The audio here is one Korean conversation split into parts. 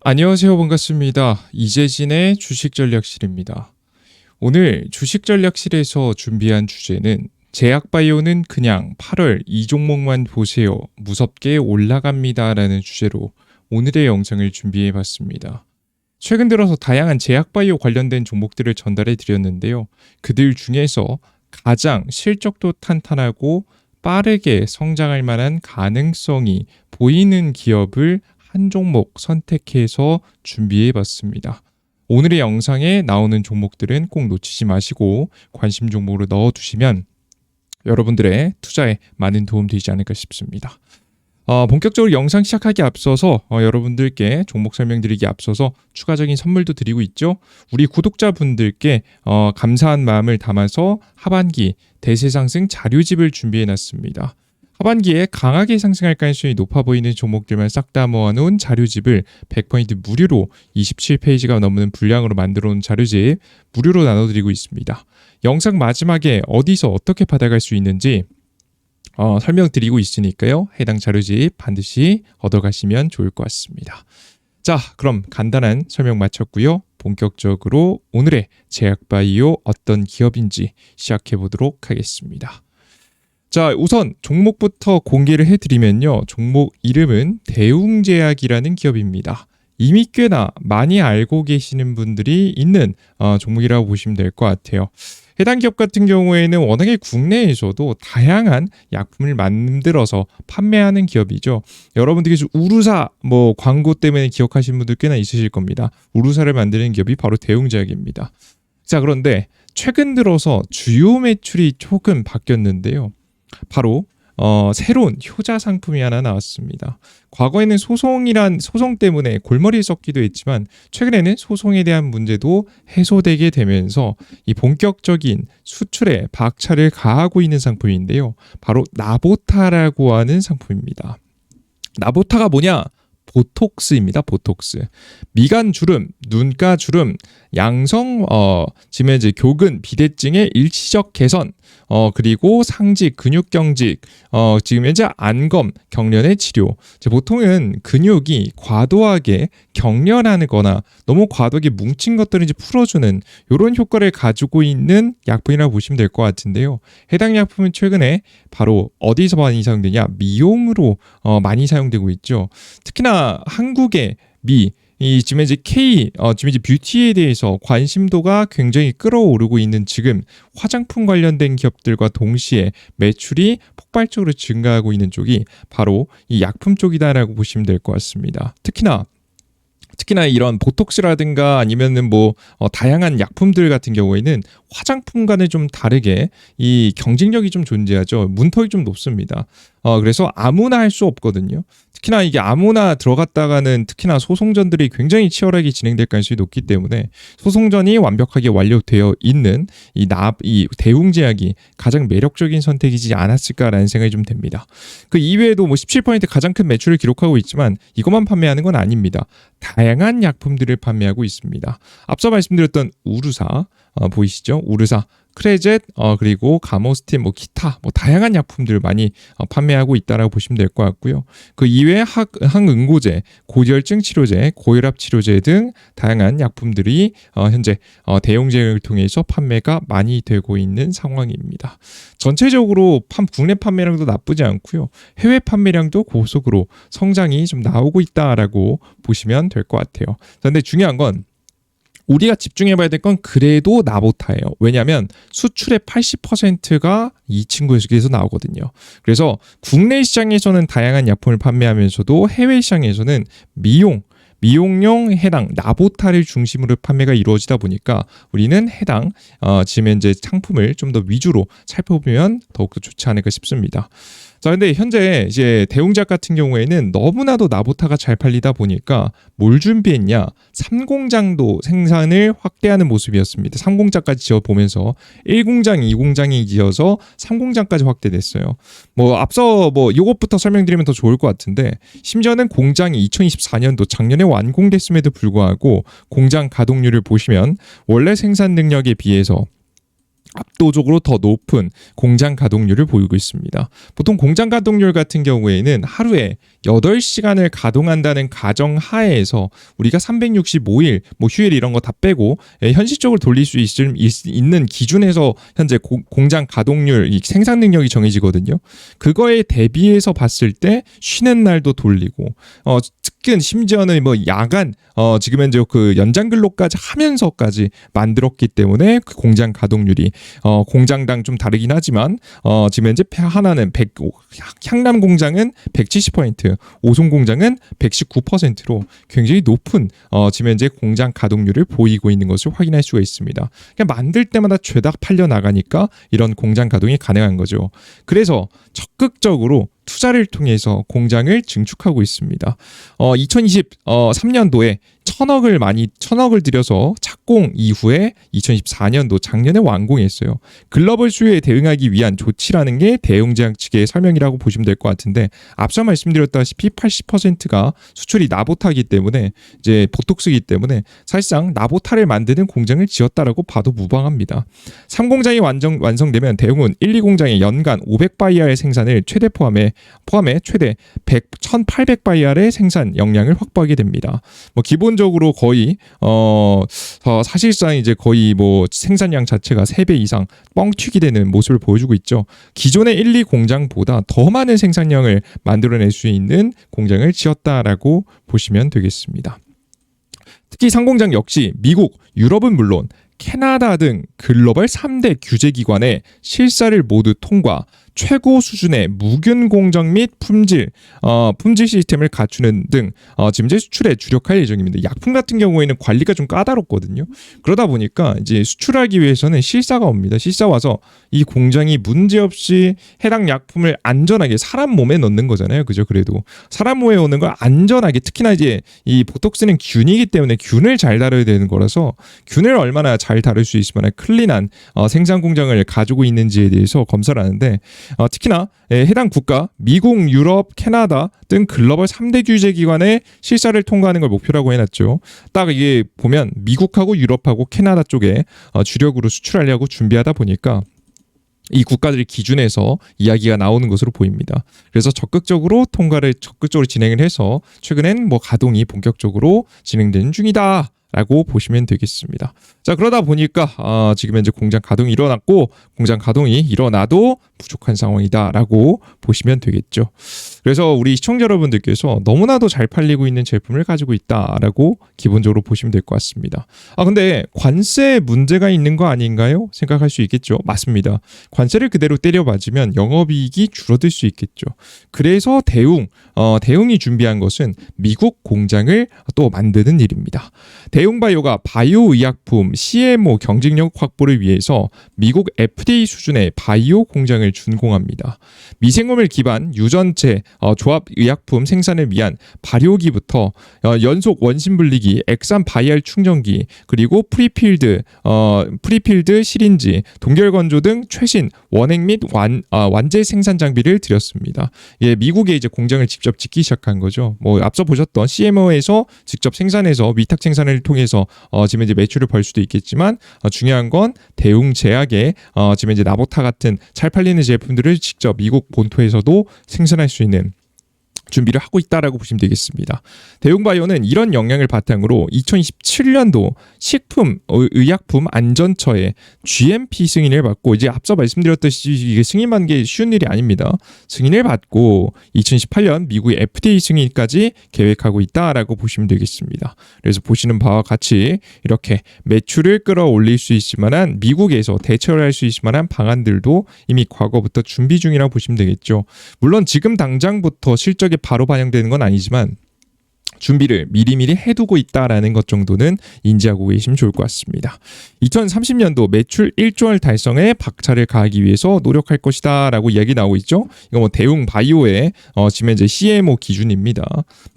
안녕하세요. 반갑습니다. 이재진의 주식전략실입니다. 오늘 주식전략실에서 준비한 주제는 제약바이오는 그냥 8월 이 종목만 보세요. 무섭게 올라갑니다. 라는 주제로 오늘의 영상을 준비해 봤습니다. 최근 들어서 다양한 제약바이오 관련된 종목들을 전달해 드렸는데요. 그들 중에서 가장 실적도 탄탄하고 빠르게 성장할 만한 가능성이 보이는 기업을 한 종목 선택해서 준비해 봤습니다. 오늘의 영상에 나오는 종목들은 꼭 놓치지 마시고 관심 종목으로 넣어두시면 여러분들의 투자에 많은 도움 되지 않을까 싶습니다. 본격적으로 영상 시작하기 앞서서 여러분들께 종목 설명드리기 앞서서 추가적인 선물도 드리고 있죠. 우리 구독자분들께 감사한 마음을 담아서 하반기 대세상승 자료집을 준비해놨습니다. 하반기에 강하게 상승할 가능성이 높아 보이는 종목들만 싹 다 모아놓은 자료집을 100포인트 무료로 27페이지가 넘는 분량으로 만들어 놓은 자료집 무료로 나눠드리고 있습니다. 영상 마지막에 어디서 어떻게 받아갈 수 있는지 설명드리고 있으니까요. 해당 자료집 반드시 얻어가시면 좋을 것 같습니다. 자, 그럼 간단한 설명 마쳤고요. 본격적으로 오늘의 제약바이오 어떤 기업인지 시작해 보도록 하겠습니다. 자, 우선 종목부터 공개를 해드리면요. 종목 이름은 대웅제약이라는 기업입니다. 이미 꽤나 많이 알고 계시는 분들이 있는 종목이라고 보시면 될 것 같아요. 해당 기업 같은 경우에는 워낙에 국내에서도 다양한 약품을 만들어서 판매하는 기업이죠. 여러분들께서 우루사 광고 때문에 기억하시는 분들 꽤나 있으실 겁니다. 우루사를 만드는 기업이 바로 대웅제약입니다. 자, 그런데 최근 들어서 주요 매출이 조금 바뀌었는데요. 바로 새로운 효자 상품이 하나 나왔습니다. 과거에는 소송 때문에 골머리에 썩기도 했지만 최근에는 소송에 대한 문제도 해소되게 되면서 이 본격적인 수출에 박차를 가하고 있는 상품인데요. 바로 나보타라고 하는 상품입니다. 나보타가 뭐냐? 보톡스입니다. 보톡스. 미간 주름, 눈가 주름, 양성, 지금 이제 교근, 비대증의 일시적 개선, 그리고 상직, 근육 경직, 지금 현재 안검, 경련의 치료. 보통은 근육이 과도하게 경련하거나 너무 과도하게 뭉친 것들을 이제 풀어주는 이런 효과를 가지고 있는 약품이라고 보시면 될 것 같은데요. 해당 약품은 최근에 바로 어디서 많이 사용되냐? 미용으로 많이 사용되고 있죠. 특히나 한국의 지금 이제 지금 이제 뷰티에 대해서 관심도가 굉장히 끌어오르고 있는 지금 화장품 관련된 기업들과 동시에 매출이 폭발적으로 증가하고 있는 쪽이 바로 이 약품 쪽이다라고 보시면 될 것 같습니다. 특히나 이런 보톡스라든가 아니면은 다양한 약품들 같은 경우에는 화장품과는 좀 다르게 이 경쟁력이 좀 존재하죠. 문턱이 좀 높습니다. 그래서 아무나 할 수 없거든요. 특히나 이게 아무나 들어갔다가는 특히나 소송전들이 굉장히 치열하게 진행될 가능성이 높기 때문에 소송전이 완벽하게 완료되어 있는 이 대웅제약이 가장 매력적인 선택이지 않았을까라는 생각이 좀 됩니다. 그 이외에도 17% 가장 큰 매출을 기록하고 있지만 이것만 판매하는 건 아닙니다. 다양한 약품들을 판매하고 있습니다. 앞서 말씀드렸던 우루사 보이시죠? 우루사, 크레젯, 그리고 가모스틴, 기타 다양한 약품들을 많이 판매하고 있다라고 보시면 될 것 같고요. 그 이외에 항응고제, 고지혈증 치료제, 고혈압 치료제 등 다양한 약품들이 현재 대웅제약을 통해서 판매가 많이 되고 있는 상황입니다. 전체적으로 국내 판매량도 나쁘지 않고요. 해외 판매량도 고속으로 성장이 좀 나오고 있다라고 보시면 될 것 같아요. 그런데 중요한 건 우리가 집중해봐야 될 건 그래도 나보타예요. 왜냐하면 수출의 80%가 이 친구에게서 나오거든요. 그래서 국내 시장에서는 다양한 약품을 판매하면서도 해외 시장에서는 미용용 해당 나보타를 중심으로 판매가 이루어지다 보니까 우리는 해당 지금 현재 상품을 좀 더 위주로 살펴보면 더욱더 좋지 않을까 싶습니다. 자, 근데 현재 이제 대웅제약 같은 경우에는 너무나도 나보타가 잘 팔리다 보니까 뭘 준비했냐? 3공장도 생산을 확대하는 모습이었습니다. 3공장까지 지어보면서 1공장, 2공장이 지어서 3공장까지 확대됐어요. 앞서 이것부터 설명드리면 더 좋을 것 같은데 심지어는 공장이 2024년도 작년에 완공됐음에도 불구하고 공장 가동률을 보시면 원래 생산 능력에 비해서 압도적으로 더 높은 공장 가동률을 보이고 있습니다. 보통 공장 가동률 같은 경우에는 하루에 8시간을 가동한다는 가정 하에서 우리가 365일 뭐 휴일 이런 거 다 빼고 현실적으로 돌릴 수 있는 기준에서 현재 공장 가동률 생산 능력이 정해지거든요. 그거에 대비해서 봤을 때 쉬는 날도 돌리고 특히 심지어는 뭐 야간 지금 현재 그 연장 근로까지 하면서까지 만들었기 때문에 그 공장 가동률이 공장당 좀 다르긴 하지만 지금 현재 하나는 향남 공장은 170%, 오송 공장은 119%로 굉장히 높은 지금 현재 공장 가동률을 보이고 있는 것을 확인할 수가 있습니다. 그냥 만들 때마다 죄다 팔려 나가니까 이런 공장 가동이 가능한 거죠. 그래서 적극적으로 투자를 통해서 공장을 증축하고 있습니다. 2023년도에 1,000억을 들여서 착공 이후에 2024년도 작년에 완공했어요. 글로벌 수요에 대응하기 위한 조치라는 게 대웅제약 측의 설명이라고 보시면 될 것 같은데 앞서 말씀드렸다시피 80%가 수출이 나보타이기 때문에 이제 보톡스이기 때문에 사실상 나보타를 만드는 공장을 지었다라고 봐도 무방합니다. 3공장이 완성되면 대웅은 1, 2공장의 연간 500바이알의 생산을 포함해 최대 1,800바이알의 생산 역량을 확보하게 됩니다. 뭐 기본적으로 거의 사실상 이제 거의 뭐 생산량 자체가 3배 이상 뻥튀기 되는 모습을 보여주고 있죠. 기존의 1, 2공장보다 더 많은 생산량을 만들어낼 수 있는 공장을 지었다라고 보시면 되겠습니다. 특히 상공장 역시 미국, 유럽은 물론 캐나다 등 글로벌 3대 규제기관의 실사를 모두 통과, 최고 수준의 무균 공정 및 품질 시스템을 갖추는 등 지금 이제 수출에 주력할 예정입니다. 약품 같은 경우에는 관리가 좀 까다롭거든요. 그러다 보니까 이제 수출하기 위해서는 실사가 옵니다. 실사 와서 이 공장이 문제없이 해당 약품을 안전하게 사람 몸에 넣는 거잖아요. 그죠? 그래도 사람 몸에 넣는 걸 안전하게, 특히나 이제 이 보톡스는 균이기 때문에 균을 잘 다뤄야 되는 거라서 균을 얼마나 잘 다룰 수 있으면 클린한 생산 공장을 가지고 있는지에 대해서 검사를 하는데 특히나 해당 국가 미국, 유럽, 캐나다 등 글로벌 3대 규제기관의 실사를 통과하는 걸 목표라고 해놨죠. 딱 이게 보면 미국하고 유럽하고 캐나다 쪽에 주력으로 수출하려고 준비하다 보니까 이 국가들의 기준에서 이야기가 나오는 것으로 보입니다. 그래서 적극적으로 진행을 해서 최근엔 뭐 가동이 본격적으로 진행되는 중이다 라고 보시면 되겠습니다. 자, 그러다 보니까 지금 현재 공장 가동이 일어났고 공장 가동이 일어나도 부족한 상황이다라고 보시면 되겠죠. 그래서 우리 시청자 여러분들께서 너무나도 잘 팔리고 있는 제품을 가지고 있다라고 기본적으로 보시면 될 것 같습니다. 관세 문제가 있는 거 아닌가요? 생각할 수 있겠죠. 맞습니다. 관세를 그대로 때려맞으면 영업이익이 줄어들 수 있겠죠. 그래서 대웅이 준비한 것은 미국 공장을 또 만드는 일입니다. 대웅바이오가 바이오 의약품 CMO 경쟁력 확보를 위해서 미국 FDA 수준의 바이오 공장을 준공합니다. 미생물을 기반 유전체 조합 의약품 생산을 위한 발효기부터 연속 원심 분리기, 액산 바이알 충전기, 그리고 프리필드 시린지, 동결 건조 등 최신 원액 및 완제 생산 장비를 들였습니다. 미국에 이제 공장을 직접 짓기 시작한 거죠. 뭐 앞서 보셨던 CMO에서 직접 생산해서 위탁 생산을 통해서 지금 이제 매출을 벌 수도 있겠지만 중요한 건 대웅제약의 지금 이제 나보타 같은 잘 팔리는 제품들을 직접 미국 본토에서도 생산할 수 있는 준비를 하고 있다라고 보시면 되겠습니다. 대웅바이오는 이런 역량을 바탕으로 2027년도 식품의약품 안전처의 GMP 승인을 받고, 이제 앞서 말씀드렸듯이 이게 승인받는 게 쉬운 일이 아닙니다. 승인을 받고 2018년 미국의 FDA 승인까지 계획하고 있다라고 보시면 되겠습니다. 그래서 보시는 바와 같이 이렇게 매출을 끌어올릴 수 있을 만한, 미국에서 대처를 할 수 있을 만한 방안들도 이미 과거부터 준비 중이라고 보시면 되겠죠. 물론 지금 당장부터 실적에 바로 반영되는 건 아니지만 준비를 미리미리 해두고 있다라는 것 정도는 인지하고 계시면 좋을 것 같습니다. 2030년도 매출 1조 원 달성에 박차를 가하기 위해서 노력할 것이다 라고 이야기 나오고 있죠. 이거 뭐 대웅바이오의 지금 이제 CMO 기준입니다.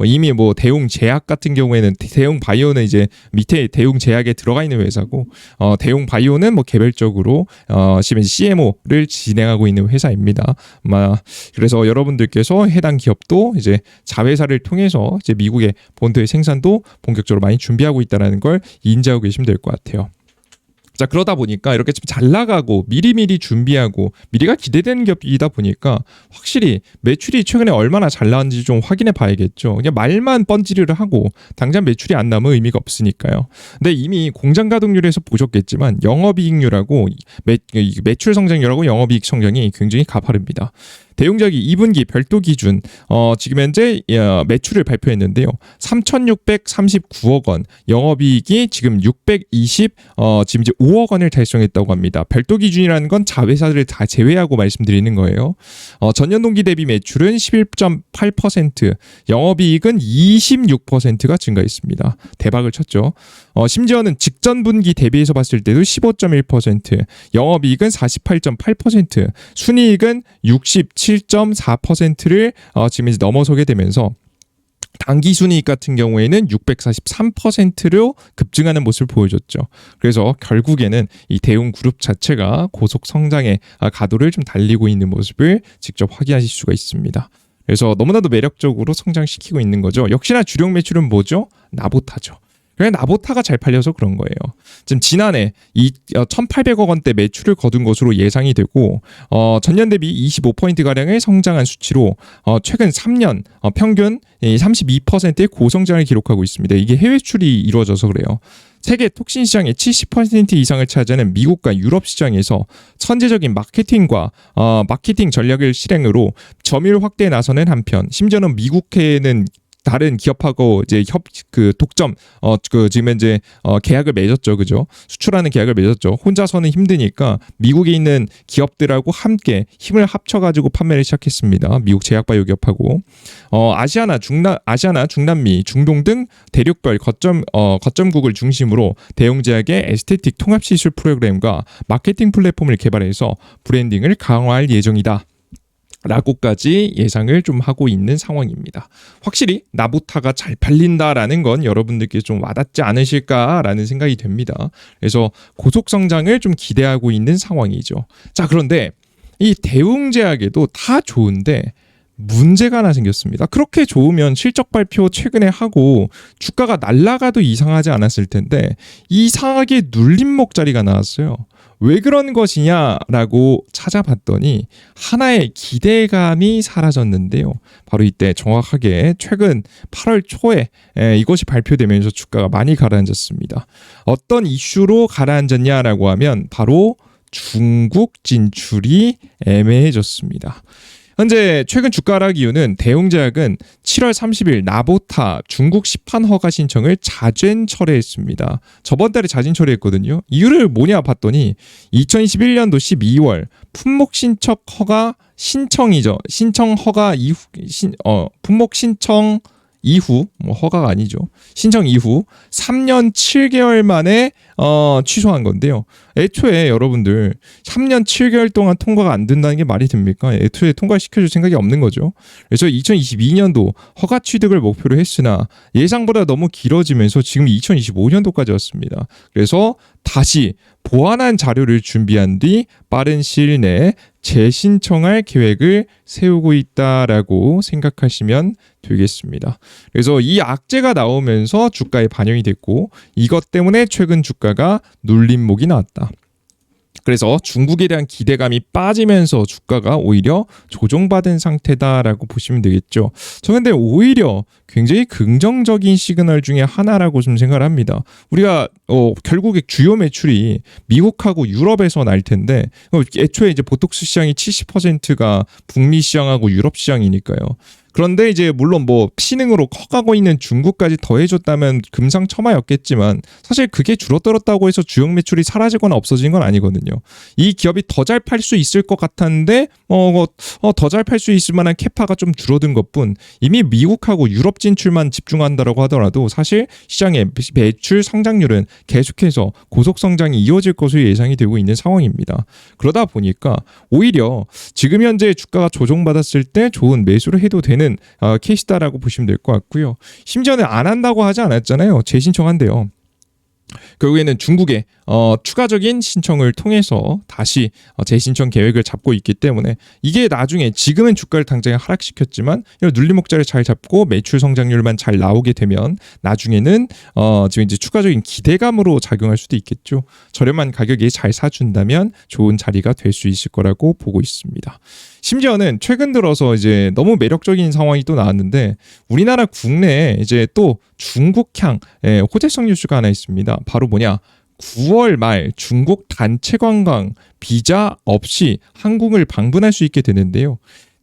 이미 뭐 대웅제약 같은 경우에는, 대웅바이오는 이제 밑에 대웅제약에 들어가 있는 회사고, 대웅바이오는 뭐 개별적으로 지금 이제 CMO를 진행하고 있는 회사입니다. 그래서 여러분들께서 해당 기업도 이제 자회사를 통해서 이제 미국의 본토의 생산도 본격적으로 많이 준비하고 있다는 걸 인지하고 계시면 될 것 같아요. 자, 그러다 보니까 이렇게 좀 잘 나가고 미리미리 준비하고 미리가 기대되는 기업이다 보니까 확실히 매출이 최근에 얼마나 잘 나왔는지 좀 확인해 봐야겠죠. 그냥 말만 뻔지르르 하고 당장 매출이 안 나면 의미가 없으니까요. 근데 이미 공장 가동률에서 보셨겠지만 영업이익률하고 매출 성장률하고 영업이익 성장이 굉장히 가파릅니다. 대웅제약이 2분기 별도 기준 지금 현재 매출을 발표했는데요. 3,639억 원, 영업이익이 지금 620 지금 이제 5억 원을 달성했다고 합니다. 별도 기준이라는 건 자회사를 다 제외하고 말씀드리는 거예요. 전년 동기 대비 매출은 11.8%, 영업이익은 26%가 증가했습니다. 대박을 쳤죠. 심지어는 직전 분기 대비해서 봤을 때도 15.1%, 영업이익은 48.8%, 순이익은 67.4%를 지금 이제 넘어서게 되면서 당기순이익 같은 경우에는 643%로 급증하는 모습을 보여줬죠. 그래서 결국에는 이 대웅그룹 자체가 고속 성장의 가도를 좀 달리고 있는 모습을 직접 확인하실 수가 있습니다. 그래서 너무나도 매력적으로 성장시키고 있는 거죠. 역시나 주력 매출은 뭐죠? 나보타죠. 그냥 나보타가 잘 팔려서 그런 거예요. 지금 지난해 1,800억 원대 매출을 거둔 것으로 예상이 되고 전년 대비 25%가량의 성장한 수치로 최근 3년 평균 32%의 고성장을 기록하고 있습니다. 이게 해외 수출이 이루어져서 그래요. 세계 톡신 시장의 70% 이상을 차지하는 미국과 유럽 시장에서 선제적인 마케팅과 마케팅 전략을 실행으로 점유율 확대에 나서는 한편, 심지어는 미국에는 다른 기업하고 이제 독점 지금 이제 계약을 맺었죠, 그죠? 수출하는 계약을 맺었죠. 혼자서는 힘드니까 미국에 있는 기업들하고 함께 힘을 합쳐가지고 판매를 시작했습니다. 미국 제약바이오 기업하고 아시아나, 중남미, 중동 등 대륙별 거점국을 중심으로 대웅제약의 에스테틱 통합 시술 프로그램과 마케팅 플랫폼을 개발해서 브랜딩을 강화할 예정이다. 라고까지 예상을 좀 하고 있는 상황입니다. 확실히 나보타가 잘 팔린다라는 건 여러분들께 좀 와닿지 않으실까라는 생각이 됩니다. 그래서 고속 성장을 좀 기대하고 있는 상황이죠. 자, 그런데 이 대웅제약에도 다 좋은데 문제가 하나 생겼습니다. 그렇게 좋으면 실적 발표 최근에 하고 주가가 날아가도 이상하지 않았을 텐데 이상하게 눌림목 자리가 나왔어요. 왜 그런 것이냐라고 찾아봤더니 하나의 기대감이 사라졌는데요. 바로 이때 정확하게 최근 8월 초에 이것이 발표되면서 주가가 많이 가라앉았습니다. 어떤 이슈로 가라앉았냐라고 하면 바로 중국 진출이 애매해졌습니다. 현재 최근 주가 하락 이유는 대웅제약은 7월 30일 나보타 중국 시판 허가 신청을 자진 철회했습니다. 저번 달에 자진 철회했거든요. 이유를 뭐냐 봤더니 2021년도 12월 품목 신청 허가 신청이죠. 신청 허가 이후 품목 신청 이후 허가가 아니죠. 신청 이후 3년 7개월 만에 취소한 건데요. 애초에 여러분들 3년 7개월 동안 통과가 안 된다는 게 말이 됩니까? 애초에 통과시켜줄 생각이 없는 거죠. 그래서 2022년도 허가 취득을 목표로 했으나 예상보다 너무 길어지면서 지금 2025년도까지 왔습니다. 그래서 다시 보완한 자료를 준비한 뒤 빠른 시일 내에 재신청할 계획을 세우고 있다라고 생각하시면 되겠습니다. 그래서 이 악재가 나오면서 주가에 반영이 됐고 이것 때문에 최근 주가가 눌림목이 나왔다. 그래서 중국에 대한 기대감이 빠지면서 주가가 오히려 조정받은 상태다라고 보시면 되겠죠. 저 근데 오히려 굉장히 긍정적인 시그널 중에 하나라고 좀 생각을 합니다. 우리가 결국에 주요 매출이 미국하고 유럽에서 날 텐데 애초에 이제 보톡스 시장이 70%가 북미 시장하고 유럽 시장이니까요. 그런데 이제 물론 뭐 신흥으로 커가고 있는 중국까지 더해줬다면 금상첨화였겠지만 사실 그게 줄어들었다고 해서 주요 매출이 사라지거나 없어진 건 아니거든요. 이 기업이 더 잘 팔 수 있을 것 같았는데 더 잘 팔 수 있을 만한 캐파가 좀 줄어든 것뿐 이미 미국하고 유럽 진출만 집중한다라고 하더라도 사실 시장의 매출 성장률은 계속해서 고속 성장이 이어질 것으로 예상이 되고 있는 상황입니다. 그러다 보니까 오히려 지금 현재 주가가 조정받았을 때 좋은 매수를 해도 되는 케이스다라고 보시면 될 것 같고요. 심지어는 안 한다고 하지 않았잖아요. 재신청한대요. 결국에는 중국의 추가적인 신청을 통해서 다시 재신청 계획을 잡고 있기 때문에 이게 나중에 지금은 주가를 당장에 하락시켰지만 이런 눌림목자를 잘 잡고 매출 성장률만 잘 나오게 되면 나중에는 지금 이제 추가적인 기대감으로 작용할 수도 있겠죠. 저렴한 가격에 잘 사준다면 좋은 자리가 될 수 있을 거라고 보고 있습니다. 심지어는 최근 들어서 이제 너무 매력적인 상황이 또 나왔는데 우리나라 국내에 이제 또 중국향 호재성 뉴스가 하나 있습니다. 바로 뭐냐? 9월 말 중국 단체 관광 비자 없이 한국을 방문할 수 있게 되는데요.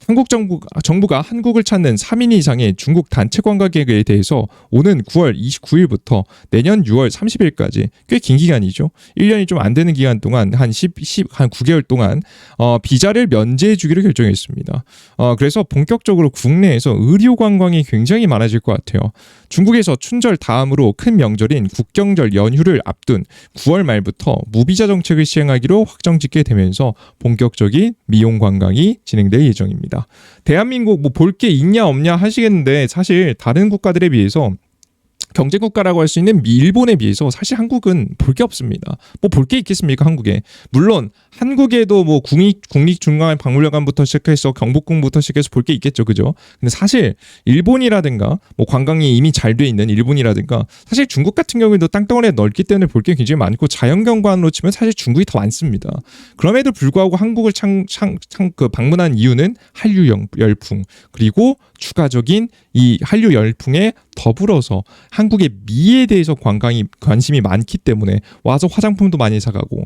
한국 정부가 한국을 찾는 3인 이상의 중국 단체 관광객에 대해서 오는 9월 29일부터 내년 6월 30일까지 꽤 긴 기간이죠. 1년이 좀 안 되는 기간 동안 한 9개월 동안 비자를 면제해 주기로 결정했습니다. 그래서 본격적으로 국내에서 의료 관광이 굉장히 많아질 것 같아요. 중국에서 춘절 다음으로 큰 명절인 국경절 연휴를 앞둔 9월 말부터 무비자 정책을 시행하기로 확정짓게 되면서 본격적인 미용 관광이 진행될 예정입니다. 대한민국 뭐 볼 게 있냐 없냐 하시겠는데 사실 다른 국가들에 비해서 경제국가라고 할 수 있는 일본에 비해서 사실 한국은 볼 게 없습니다. 뭐 볼 게 있겠습니까, 한국에? 물론 한국에도 뭐 국립중앙박물관부터 시작해서 경복궁부터 시작해서 볼 게 있겠죠, 그죠? 근데 사실 일본이라든가 뭐 관광이 이미 잘 돼 있는 일본이라든가 사실 중국 같은 경우에도 땅덩어리에 넓기 때문에 볼 게 굉장히 많고 자연경관으로 치면 사실 중국이 더 많습니다. 그럼에도 불구하고 한국을 방문한 이유는 한류 열풍 그리고 추가적인 이 한류 열풍에 더불어서 한국의 미에 대해서 관심이 많기 때문에 와서 화장품도 많이 사가고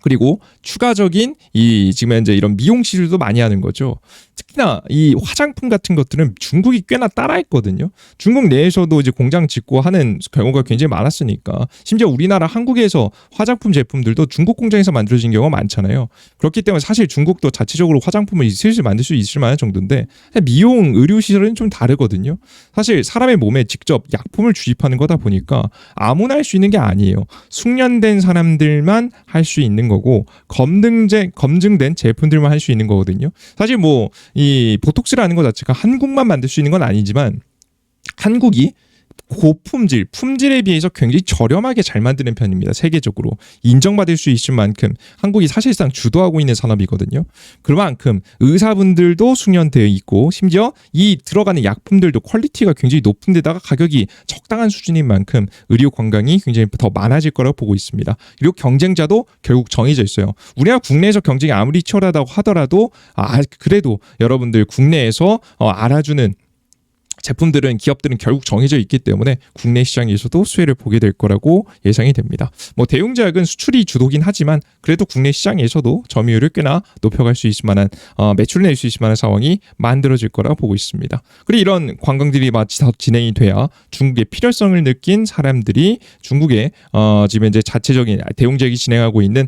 그리고 추가적인 이 지금 현재 이런 미용 시술도 많이 하는 거죠. 특히나 이 화장품 같은 것들은 중국이 꽤나 따라했거든요. 중국 내에서도 이제 공장 짓고 하는 경우가 굉장히 많았으니까 심지어 우리나라 한국에서 화장품 제품들도 중국 공장에서 만들어진 경우가 많잖아요. 그렇기 때문에 사실 중국도 자체적으로 화장품을 슬슬 만들 수 있을 만한 정도인데 미용 의료 시설은 좀 다르거든요. 사실 사람의 몸에 직접 약품을 주입하는 거다 보니까 아무나 할 수 있는 게 아니에요. 숙련된 사람들만 할 수 있는 거고 검증된 제품들만 할 수 있는 거거든요. 사실 뭐 이 보톡스라는 것 자체가 한국만 만들 수 있는 건 아니지만 한국이 고품질, 품질에 비해서 굉장히 저렴하게 잘 만드는 편입니다. 세계적으로 인정받을 수 있을 만큼 한국이 사실상 주도하고 있는 산업이거든요. 그만큼 의사분들도 숙련되어 있고 심지어 이 들어가는 약품들도 퀄리티가 굉장히 높은 데다가 가격이 적당한 수준인 만큼 의료 관광이 굉장히 더 많아질 거라고 보고 있습니다. 그리고 경쟁자도 결국 정해져 있어요. 우리나라 국내에서 경쟁이 아무리 치열하다고 하더라도 그래도 여러분들 국내에서 알아주는 제품들은 기업들은 결국 정해져 있기 때문에 국내 시장에서도 수혜를 보게 될 거라고 예상이 됩니다. 뭐 대웅제약은 수출이 주도긴 하지만 그래도 국내 시장에서도 점유율을 꽤나 높여갈 수 있을 만한 매출을 낼 수 있을 만한 상황이 만들어질 거라고 보고 있습니다. 그리고 이런 관광들이 마치 더 진행이 돼야 중국의 필요성을 느낀 사람들이 중국에 지금 이제 자체적인 대웅제약이 진행하고 있는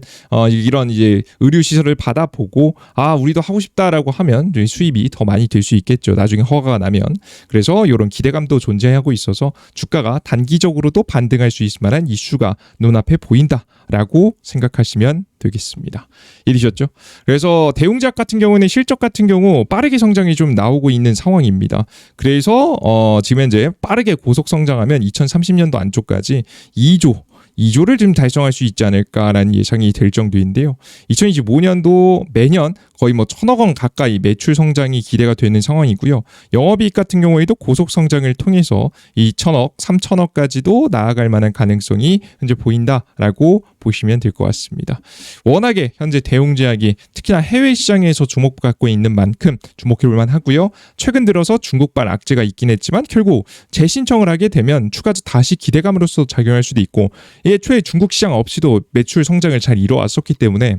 이런 이제 의료 시설을 받아보고 우리도 하고 싶다라고 하면 수입이 더 많이 될 수 있겠죠. 나중에 허가가 나면. 그래서 이런 기대감도 존재하고 있어서 주가가 단기적으로도 반등할 수 있을 만한 이슈가 눈앞에 보인다라고 생각하시면 되겠습니다. 이해되셨죠? 그래서 대웅제약 같은 경우는 실적 같은 경우 빠르게 성장이 좀 나오고 있는 상황입니다. 그래서 지금 현재 빠르게 고속 성장하면 2030년도 안쪽까지 2조를 좀 달성할 수 있지 않을까라는 예상이 될 정도인데요. 2025년도 매년 거의 뭐 1,000억 원 가까이 매출 성장이 기대가 되는 상황이고요. 영업이익 같은 경우에도 고속 성장을 통해서 2,000억, 3,000억까지도 나아갈 만한 가능성이 현재 보인다라고 보시면 될 것 같습니다. 워낙에 현재 대웅제약이 특히나 해외 시장에서 주목받고 있는 만큼 주목해볼 만하고요. 최근 들어서 중국발 악재가 있긴 했지만 결국 재신청을 하게 되면 다시 기대감으로서 작용할 수도 있고 애초에 중국 시장 없이도 매출 성장을 잘 이뤄왔었기 때문에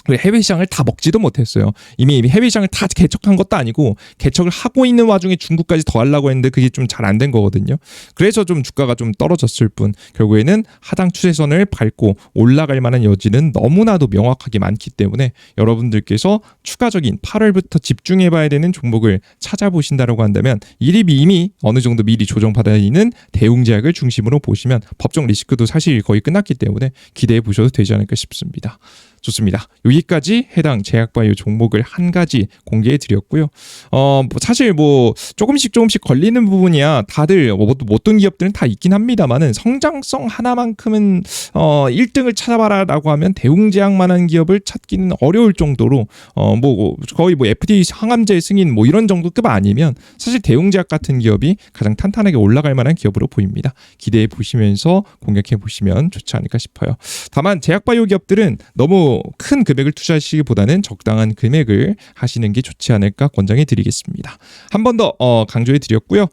해외 시장을 다 먹지도 못했어요. 이미 해외 시장을 다 개척한 것도 아니고 개척을 하고 있는 와중에 중국까지 더 하려고 했는데 그게 좀 잘 안 된 거거든요. 그래서 좀 주가가 좀 떨어졌을 뿐 결국에는 하단 추세선을 밟고 올라갈 만한 여지는 너무나도 명확하게 많기 때문에 여러분들께서 추가적인 8월부터 집중해봐야 되는 종목을 찾아보신다고 한다면 이미 어느 정도 미리 조정받아 있는 대웅제약을 중심으로 보시면 법정 리스크도 사실 거의 끝났기 때문에 기대해 보셔도 되지 않을까 싶습니다. 좋습니다. 이 여기까지 해당 제약바이오 종목을 한 가지 공개해 드렸고요. 사실 뭐 조금씩 걸리는 부분이야 다들 어떤 기업들은 다 있긴 합니다만은 성장성 하나만큼은 1등을 찾아봐라라고 하면 대웅제약만한 기업을 찾기는 어려울 정도로 뭐 거의 뭐 FDA 항암제 승인 뭐 이런 정도급 아니면 사실 대웅제약 같은 기업이 가장 탄탄하게 올라갈 만한 기업으로 보입니다. 기대해 보시면서 공략해 보시면 좋지 않을까 싶어요. 다만 제약바이오 기업들은 너무 큰 금액을 투자하시기보다는 적당한 금액을 하시는 게 좋지 않을까 권장해 드리겠습니다. 한 번 더 강조해 드렸고요.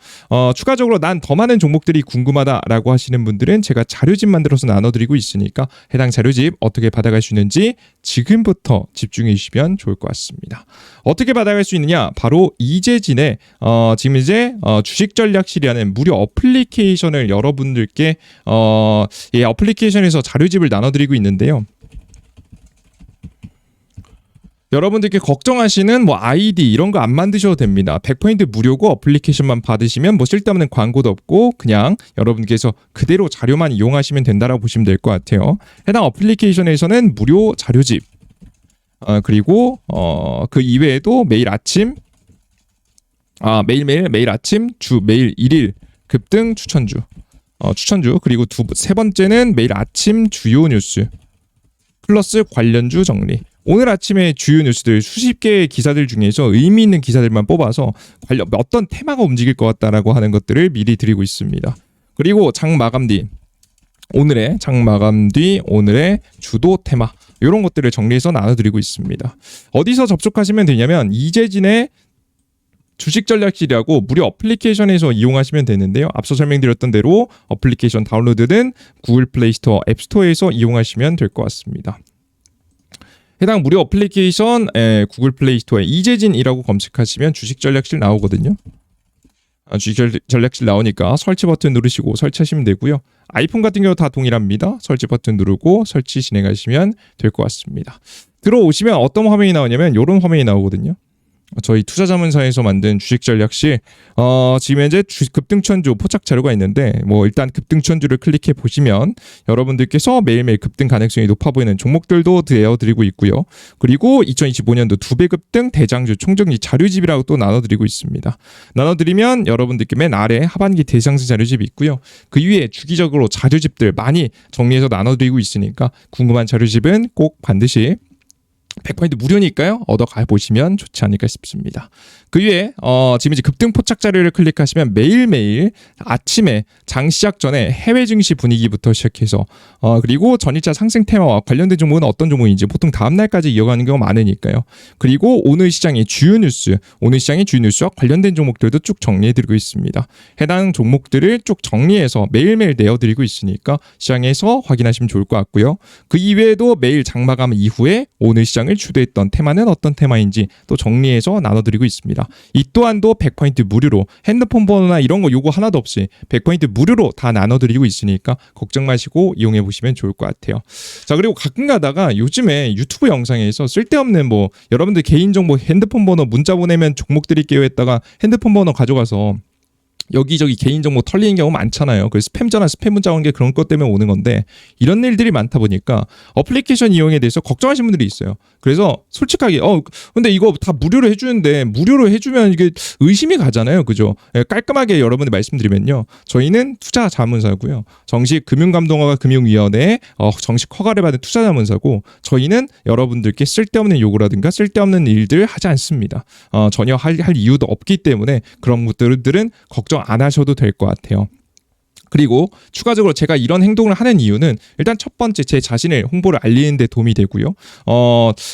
추가적으로 난 더 많은 종목들이 궁금하다라고 하시는 분들은 제가 자료집 만들어서 나눠드리고 있으니까 해당 자료집 어떻게 받아갈 수 있는지 지금부터 집중해 주시면 좋을 것 같습니다. 어떻게 받아갈 수 있느냐? 바로 이재진의 지금 이제 주식전략실이라는 무료 어플리케이션을 여러분들께 어플리케이션에서 자료집을 나눠드리고 있는데요. 여러분들께 걱정하시는 뭐 아이디 이런 거 안 만드셔도 됩니다. 100% 무료고 어플리케이션만 받으시면 뭐 쓸데없는 광고도 없고 그냥 여러분께서 그대로 자료만 이용하시면 된다라고 보시면 될 것 같아요. 해당 어플리케이션에서는 무료 자료집 그리고 그 이외에도 매일 아침 매일 아침 매일 1일 급등 추천주 그리고 세 번째는 매일 아침 주요 뉴스 플러스 관련주 정리. 오늘 아침에 주요 뉴스들 수십 개의 기사들 중에서 의미 있는 기사들만 뽑아서 어떤 테마가 움직일 것 같다라고 하는 것들을 미리 드리고 있습니다. 그리고 장 마감 뒤 오늘의 주도 테마 이런 것들을 정리해서 나눠드리고 있습니다. 어디서 접속하시면 되냐면 이재진의 주식전략실이라고 무료 어플리케이션에서 이용하시면 되는데요. 앞서 설명드렸던 대로 어플리케이션 다운로드는 구글 플레이스토어, 앱스토어에서 이용하시면 될 것 같습니다. 해당 무료 어플리케이션 구글 플레이스토어에 이재진이라고 검색하시면 주식전략실 나오거든요. 주식전략실 나오니까 설치 버튼 누르시고 설치하시면 되고요. 아이폰 같은 경우 다 동일합니다. 설치 버튼 누르고 설치 진행하시면 될 것 같습니다. 들어오시면 어떤 화면이 나오냐면 이런 화면이 나오거든요. 저희 투자자문사에서 만든 주식전략실 지금 현재 급등천주 포착 자료가 있는데 뭐 일단 급등천주를 클릭해 보시면 여러분들께서 매일매일 급등 가능성이 높아 보이는 종목들도 되어드리고 있고요. 그리고 2025년도 2배 급등 대장주 총정리 자료집이라고 또 나눠드리고 있습니다. 나눠드리면 여러분들께 맨 아래 하반기 대상승 자료집이 있고요. 그 위에 주기적으로 자료집들 많이 정리해서 나눠드리고 있으니까 궁금한 자료집은 꼭 반드시 100% 무료니까요. 얻어가 보시면 좋지 않을까 싶습니다. 그 위에 지금 이제 급등 포착 자료를 클릭하시면 매일매일 아침에 장 시작 전에 해외 증시 분위기부터 시작해서 그리고 전일차 상승 테마와 관련된 종목은 어떤 종목인지 보통 다음 날까지 이어가는 경우가 많으니까요. 그리고 오늘 시장의 주요 뉴스와 관련된 종목들도 쭉 정리해드리고 있습니다. 해당 종목들을 쭉 정리해서 매일매일 내어드리고 있으니까 시장에서 확인하시면 좋을 것 같고요. 그 이외에도 매일 장마감 이후에 오늘 시장을 주도했던 테마는 어떤 테마인지 또 정리해서 나눠드리고 있습니다. 이 또한도 100% 무료로 핸드폰 번호나 이런 거 요거 하나도 없이 100% 무료로 다 나눠드리고 있으니까 걱정 마시고 이용해 보시면 좋을 것 같아요. 자, 그리고 가끔 가다가 요즘에 유튜브 영상에서 쓸데없는 뭐 여러분들 개인정보 핸드폰 번호 문자 보내면 종목 드릴게요 했다가 핸드폰 번호 가져가서 여기저기 개인정보 털리는 경우 많잖아요. 그 스팸 전화, 스팸 문자 온 게 그런 것 때문에 오는 건데 이런 일들이 많다 보니까 어플리케이션 이용에 대해서 걱정하시는 분들이 있어요. 그래서 솔직하게 근데 이거 다 무료로 해주는데 무료로 해주면 이게 의심이 가잖아요. 그죠? 깔끔하게 여러분들 말씀드리면요. 저희는 투자자문사고요. 정식 금융감독원과 금융위원회에 정식 허가를 받은 투자자문사고 저희는 여러분들께 쓸데없는 요구라든가 쓸데없는 일들 하지 않습니다. 전혀 할 이유도 없기 때문에 그런 것들은 걱정 안 하셔도 될 것 같아요. 그리고 추가적으로 제가 이런 행동을 하는 이유는 일단 첫 번째 제 자신을 홍보를 알리는 데 도움이 되고요.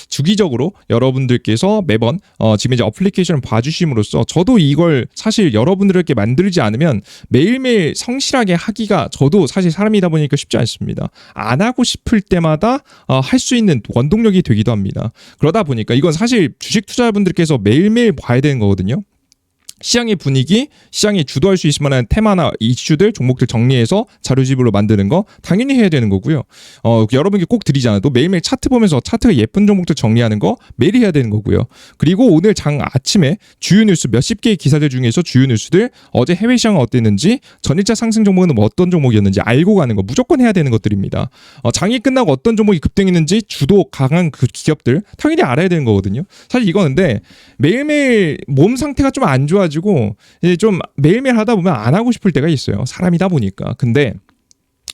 주기적으로 여러분들께서 매번 지금 이제 어플리케이션을 봐주심으로써 저도 이걸 사실 여러분들에게 만들지 않으면 매일매일 성실하게 하기가 저도 사실 사람이다 보니까 쉽지 않습니다. 안 하고 싶을 때마다 할 수 있는 원동력이 되기도 합니다. 그러다 보니까 이건 사실 주식 투자자분들께서 매일매일 봐야 되는 거거든요. 시장의 분위기, 시장이 주도할 수 있을 만한 테마나 이슈들, 종목들 정리해서 자료집으로 만드는 거 당연히 해야 되는 거고요. 여러분께 꼭 드리지 않아도 매일매일 차트 보면서 차트가 예쁜 종목들 정리하는 거 매일 해야 되는 거고요. 그리고 오늘 장 아침에 주요 뉴스 몇십 개의 기사들 중에서 주요 뉴스들 어제 해외 시장은 어땠는지 전일자 상승 종목은 어떤 종목이었는지 알고 가는 거 무조건 해야 되는 것들입니다. 장이 끝나고 어떤 종목이 급등했는지 주도 강한 그 기업들 당연히 알아야 되는 거거든요. 사실 이거 근데 매일매일 몸 상태가 좀 안 좋아지고 이제 좀 매일매일 하다 보면 안 하고 싶을 때가 있어요. 사람이다 보니까. 근데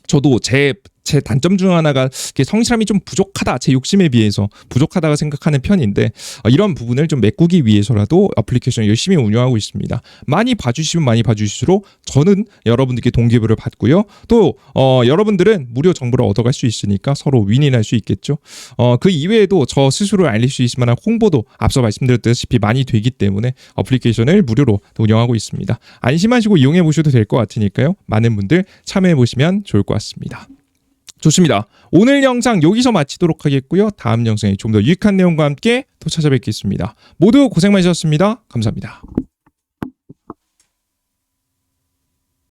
저도 제 단점 중 하나가 성실함이 좀 부족하다. 제 욕심에 비해서 부족하다고 생각하는 편인데 이런 부분을 좀 메꾸기 위해서라도 애플리케이션을 열심히 운영하고 있습니다. 많이 봐주시면 많이 봐주실수록 저는 여러분들께 동기부여를 받고요. 또 여러분들은 무료 정보를 얻어갈 수 있으니까 서로 윈윈할 수 있겠죠. 그 이외에도 저 스스로 알릴 수 있을 만한 홍보도 앞서 말씀드렸다시피 많이 되기 때문에 애플리케이션을 무료로 운영하고 있습니다. 안심하시고 이용해 보셔도 될 것 같으니까요. 많은 분들 참여해 보시면 좋을 것 같습니다. 좋습니다. 오늘 영상 여기서 마치도록 하겠고요. 다음 영상에 좀 더 유익한 내용과 함께 또 찾아뵙겠습니다. 모두 고생 많으셨습니다. 감사합니다.